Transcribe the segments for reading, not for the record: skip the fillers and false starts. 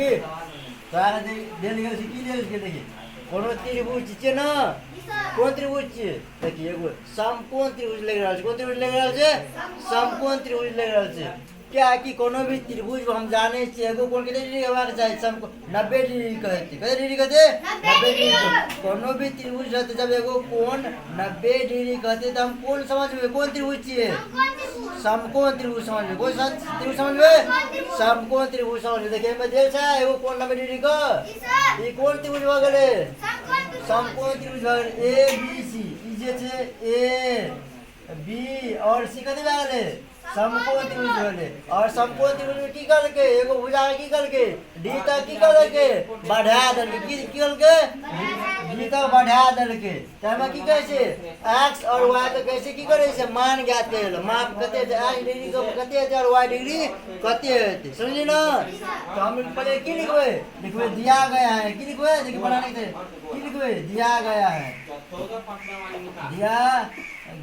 देखिए कोनो त्रिभुज छै ना, कोन त्रिभुज छै देखिए एगो समकोण त्रिभुज लग रहा है। कोन त्रिभुज लग रहा है? समकोण त्रिभुज लग रहा है। क्या कि कोनो भी त्रिभुज हम जाने छी एगो कोण कितने डिग्री हेबाक चाही? समकोण 90 डिग्री कहते। कितने डिग्री कहते? 90 डिग्री। कोनो भी त्रिभुज रहते जब एगो कोण 90 डिग्री कहते तो हम कोण समझबे? कोन त्रिभुज छिए? समकोण त्रिभुज समझबे। कोन त्रिभुज समझबे? समकोण त्रिभुज समझबे। देखिए में देल छै एगो कोण 90 डिग्री का, ई कोन त्रिभुज भ गेलै? समकोण त्रिभुज भ गेलै। ए बी सी ई जे छै ए बी और सी कथि भ गेलै? समकोण त्रिभुज भेलै। और समकोण त्रिभुज में की करके एगो भुजा के की करके डी तक की करके बढ़ा देलके। की करके डी तक बढ़ा देलके। तमे की कहै छै x और y के कैसे की करे छै मान ज्ञात कैल। माप कते छै x डिग्री के कते है और y डिग्री कते है, समझिए ना। तो हम पहले की लिखबे? लिखबे दिया गया है। की लिखबे? देखिए बनाने के की लिखबे? दिया गया है। दिया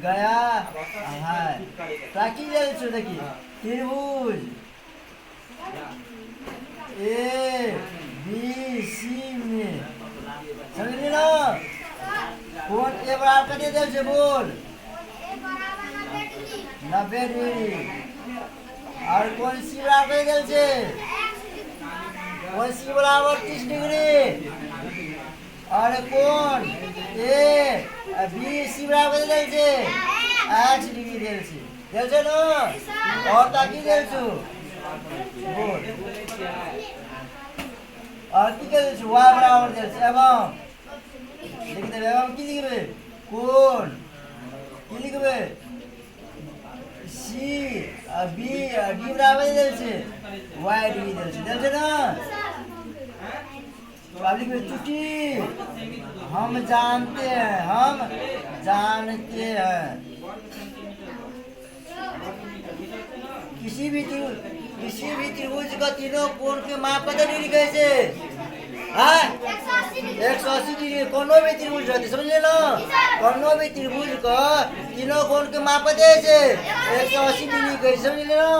गया है ताकि देखिए त्रिभुज ए बी सी में समझिए ना कोण ए बराबर कते देल छै? बोल 90 डिग्री। और कोण सी बराबर कते देल छै? कोण सी बराबर 30 डिग्री। और कोण ए बी सी बराबर कते देल छै? 8 डिग्री देल छै। देल छै ना। और ताकि देल छु बोल और की देल छु y बराबर देल छै। एवं लिख देबे। एवं की लिखबे? कोण की लिखबे? सी बी डी बराबर देल छै y डिग्री देल छै। देल छै ना। अब लिखबे चुटी हम जानते हैं। हम जानते हैं किसी भी त्रिभुज का तीनों कोण के माप कते डिग्री कहै छै? 180 डिग्री। कोनो भी त्रिभुज रहते समझिए ना। कोनो भी त्रिभुज का तीनों कोण के माप कते छै? 180 डिग्री कहै छै, समझिए ना।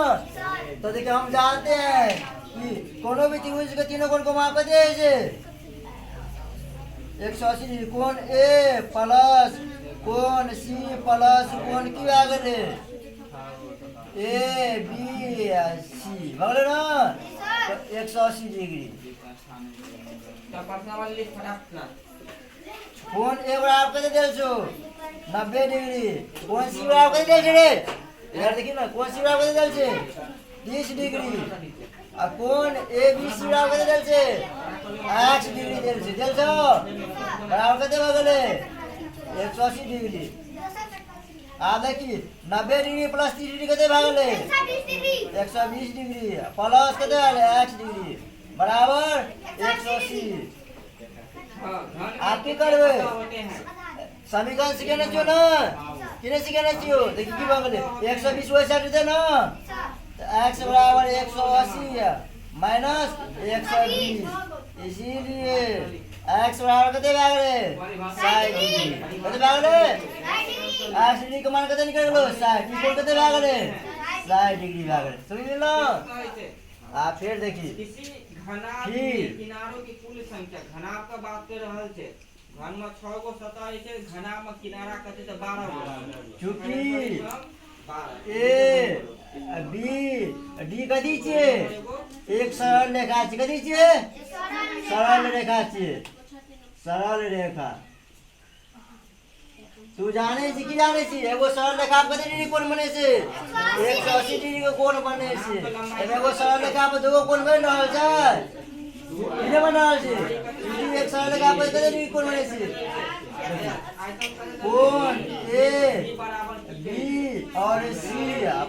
तो देखिए हम जानते हैं कि कोनो भी त्रिभुज के तीनों कोण को माप कते छै? 180 डिग्री। कोण ए प्लस कोण सी प्लस कोण की आ गेलै? ए बी सी भगले ना। 180 डिग्री। कोण ए बराबर कते देल छो? 90 डिग्री। कोण सी बराबर कते देल छै रे? यार देखिए ना कोण सी बराबर कते देल छै? 30 डिग्री। आ कोण ए बी सी बराबर कते देल छै? 8 डिग्री देल छै। देल छो बराबर कते भ गेलै? 180 डिग्री। आ देखिए 90 डिग्री प्लस 30 डिग्री कते भ गेलै? 120 डिग्री प्लस कते भेलै? 8 डिग्री बराबर 180। आप की करबे? समीकरण सीखने छियो ना। किने सीखने छियो? देखिए की भ गेलै? 120 वैसे देते ना तो x बराबर 180 माइनस 120। इसीलिए x बराबर कते भ गेलै? 60 डिग्री। कते भ गेलै? 8 डिग्री के मान कते निकल गेलो? 60। इक्वल कते भ गेलै? 60 डिग्री भ गेलै, समझिए ना। आ फिर देखिए घनाभ के किनारों की कुल संख्या घनाभ का बात कर रहल छै। घन में 6 गो सतह छै, घनाभ में किनारा कते त 12 गो। चूंकि ए बी डी कथी छै? एक सरल रेखा छै। कथी छै? सरल रेखा छै। सरल रेखा तू जाने छी की जाने छी? एगो सरल रेखा कते डिग्री कोण बने छै? 180 डिग्री के कोण बने छै। एगो सरल रेखा पर दूगो कोण बन रहल छै। किने बन रहल छै? एक सरल रेखा पर कते डिग्री कोण बने छै? कोण ए बी और सी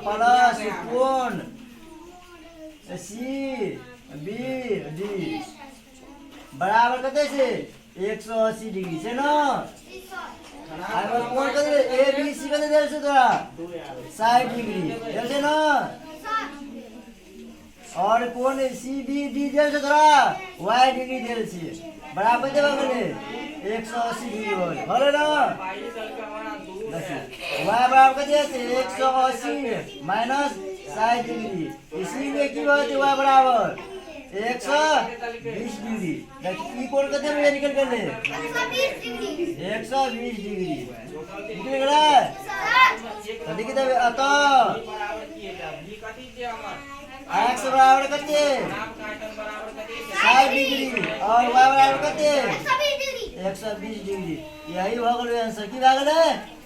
प्लस कोण सी बी डी बराबर कते छै? 180 डिग्री छै ना। और कोण कते ए बी सी कते देल छै तोरा? 60 डिग्री देल छै ना। और कोण सी बी डी देल छै तोरा? y डिग्री देल छै। बराबर कते भ गेलै? 180 डिग्री भले ना। y बराबर कते छै? 180 माइनस 60 डिग्री। इसीलिए की होते y बराबर 120 डिग्री देखिए ई कोण कते में निकल गए 120 डिग्री निकल गया तो देखिए तब अत बराबर किए ता भी कथि छे हमर x बराबर कते घनाभ काटन बराबर कथि छे 60 डिग्री और y बराबर कते 120 डिग्री यही हो गेल आंसर की भए गेलै